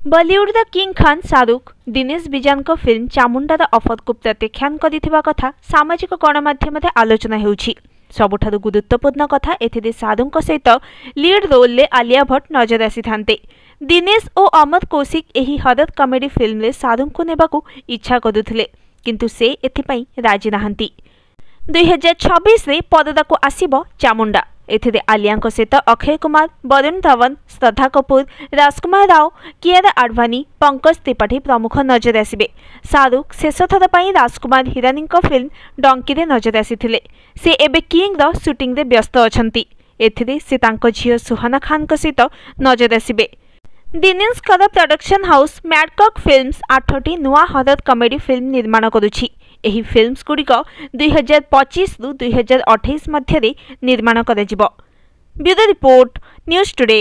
Bollywood king Khan Shahrukh Dinesh Vijan film चामुंडार offer को प्रत्याख्यान करिथिबा कथा सामाजिक गणमाध्यम आलोचना होउछि। सबुठारु गुरुत्वपूर्ण कथा एथिरे शाहरुख सहित लीड रोल ले आलिया भट्ट नजर आसी थांते। दिनेश और अमर कौशिक एही हरर कॉमेडी फिल्म ले शाहरुख को नेबाकू इच्छा करुथिले, किंतु से एथिपई राजी नाहंती। 2026 रे पददाकू आसीबो चामुंडा। एथिरे आलिया सहित अक्षय कुमार, वरुण धवन, श्रद्धा कपूर, राजकुमार राव, कियारा आडवाणी, पंकज त्रिपाठी प्रमुख नजर आसिबे। शाहरुख शेष थर पई राजकुमार हिरानी फिल्म डंकी रे नजर आसिथिले। से एबे किंग द शूटिंग रे व्यस्त अछंती। एथिरे से तांको झियो सुहाना खान सहित नजर आसिबे। दिनेश प्रोडक्शन हाउस मैडकॉक फिल्म्स 8टी नुआ हरर कॉमेडी फिल्म निर्माण करुछि। एही फिल्म्स गुड़िक 2025 रु 2028 मध्य निर्माण करा जिवो। Bureau report, news today.